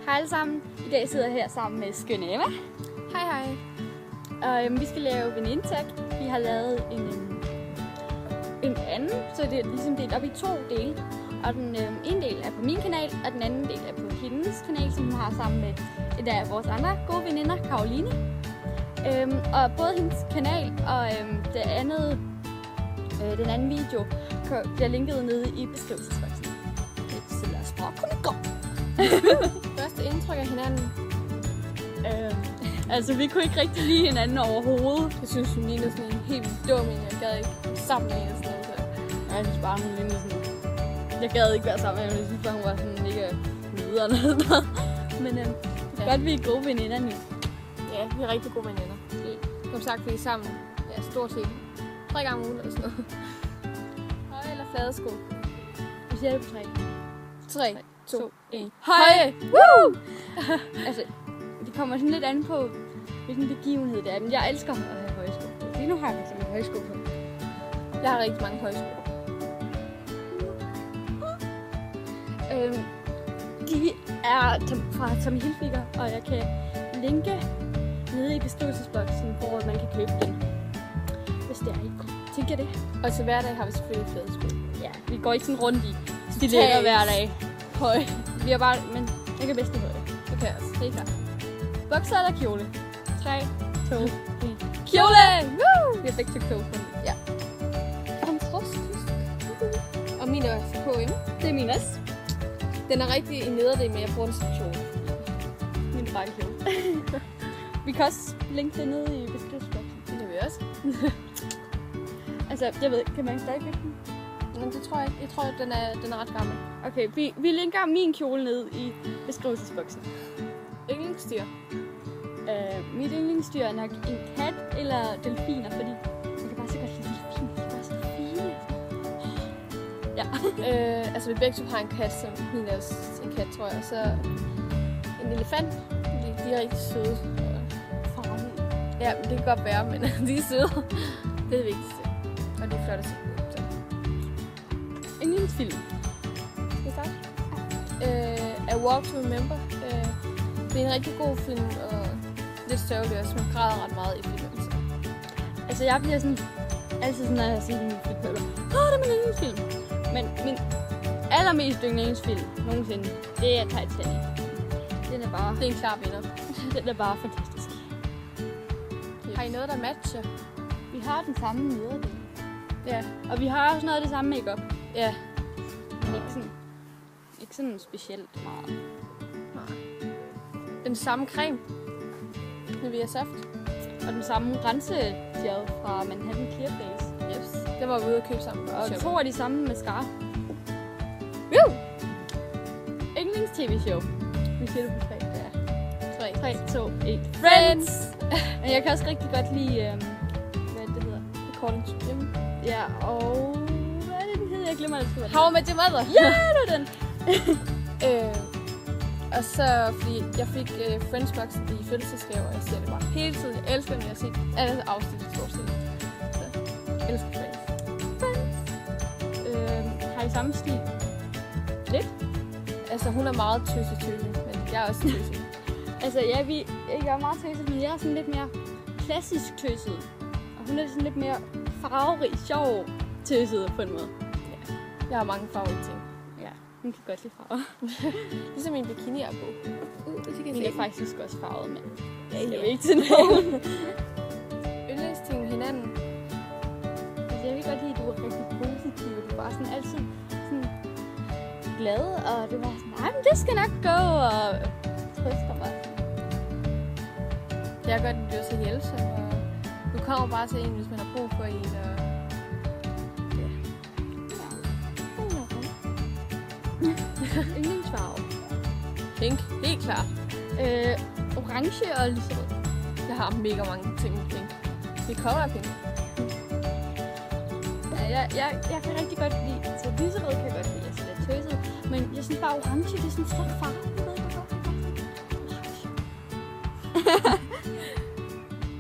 Hej alle sammen. I dag sidder jeg her sammen med skønne Emma. Hej hej. Og vi skal lave venindetag. Vi har lavet en anden, så det er ligesom delt op i 2 dele. Og den ene del er på min kanal, og den anden del er på hendes kanal, som hun har sammen med en af vores andre gode veninder, Karoline. Og både hendes kanal og den anden video bliver linket nede i beskrivelsesboksen. Så lad os bare komme i gang. Første indtryk af hinanden. Altså, vi kunne ikke rigtig lide hinanden overhovedet. Jeg synes, hun lignede sådan en helt dum en. Jeg gad ikke sammen med hende og sådan noget. Så. Jeg synes bare, hun lignede sådan... Jeg gad ikke være sammen med hende. Jeg synes bare, hun var sådan mega nederen eller noget. Men godt, vi er gode veninder nu. Ja, vi er rigtig gode veninder. Som sagt, vi er sammen stort set 3 gange om ugen eller sådan noget. Høje eller flade sko? Vi siger det på 3. 3, 2, 1. Høje! Woo! Altså, det kommer sådan lidt an på, hvilken begivenhed det er. Men jeg elsker at have høje sko på. Lige nu har jeg for eksempel høje sko på. Jeg har rigtig mange høje sko. De er fra Tommy Hilfiger, og jeg kan linke nede i beskrivelsesboksen, hvor man kan købe den, hvis det er I tænker det. Og til hverdag har vi selvfølgelig flade sko. Ja, vi går ikke sådan rundt i stiletter hver dag. Høje. Vi er bare, men jeg kan bedst lide høje. Okay, altså. Det er klart. Bukser eller kjole? 3, 2, 1. Kjole! Woo! Vi har begge to kjole på den. Ja. Fantastisk. Og min er også på, ikke? Det er min også. Den er rigtig i nederdel, men jeg bruger den som kjole. Min er bare en kjole. Vi kan også linke det nede i beskrivelsesboksen. Det kan vi også. Altså, jeg ved ikke, kan man stadig købe den? Men det tror jeg ikke. Jeg tror, den er ret gammel. Okay, vi linker min kjole ned i beskrivelsesboksen. Yndlingsdyr. Mit yndlingsdyr er nok en kat eller delfiner, fordi man kan bare så godt lide delfiner. De er bare så fine. Ja. Altså vi begge to har en kat, som min er også en kat, tror jeg. Og så en elefant. De er rigtig søde. Farlige. Ja, men det kan godt være, men de er søde. Det er det vigtigste. Og de er flotte at se på. Så. Yndlingsfilm. Skal jeg starte? A Walk to Remember. Det er en rigtig god film, og lidt sørgelig også. Man græder ret meget i filmen. Så. Altså jeg bliver sådan, altid sådan, når jeg ser en film, det er min yndlingsfilm. Men min allermest yndlingsfilm nogensinde, det er Titanic. Den er bare... Det er en klar vinder. Den er bare fantastisk. Yes. Har I noget, der matcher? Vi har den samme nederdel. Ja. Og vi har også noget af det samme makeup. Ja. Men ikke sådan specielt meget. Nej. Den samme creme. Nivea Soft. Og den samme rensegel fra Manhattan Clear Face. Yes. Det var vi ude at købe sammen. Og 2 af de samme mascara. Woo! Yndlings-tv-show. Vi siger det på 3. Ja. 3, 2, 1. Friends! Men jeg kan også rigtig godt lide, hvad det hedder? According to Jim. Ja, og hvad er det, den hedder? Jeg glemmer det. How I Met Your Mother. Ja, det er den. Og så, fordi jeg fik Friends-boksen i fødselsdagsgave, og jeg ser det bare hele tiden. Jeg elsker den, jeg har set alle afsnit stort set. Så jeg elsker Friends. Har I samme stil? Lidt? Altså, hun er meget tøse, men jeg er også tøse. Altså, ja, jeg er meget tøset, men jeg er sådan lidt mere klassisk tøset. Og hun er sådan lidt mere farverig, sjov tøset på en måde. Ja. Jeg har mange ting. Ja, hun kan godt lide farver. Ligesom min bikini er på. Det kan jeg faktisk også farvet, men ja. jeg vil ikke til nogen. Yndlingsting hinanden. Altså, jeg vil godt lide, at du er rigtig positiv. Du var sådan altid sådan glad, og du var sådan, nej, men det skal nok gå, og trøster mig. Jeg kan godt lide, at du er så hjælpsom, og du kommer bare til en, hvis man har brug for en, og Yndlingsfarve. Pink, helt klart. Orange og lyserød. Jeg har mega mange ting med pink. Det kommer af pink. Ja, jeg kan rigtig godt lide, så lyserød kan jeg godt lide, altså lidt tøset. Men jeg synes bare, orange, det er sådan en flot farve. Jeg ved ikke, hvorfor.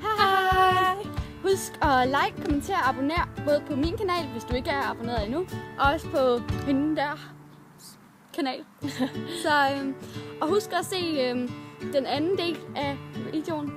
Hej! Husk at like, kommentere og abonnere både på min kanal, hvis du ikke er abonneret endnu, og også på hende der. kanal. Så, og husk at se den anden del af videoen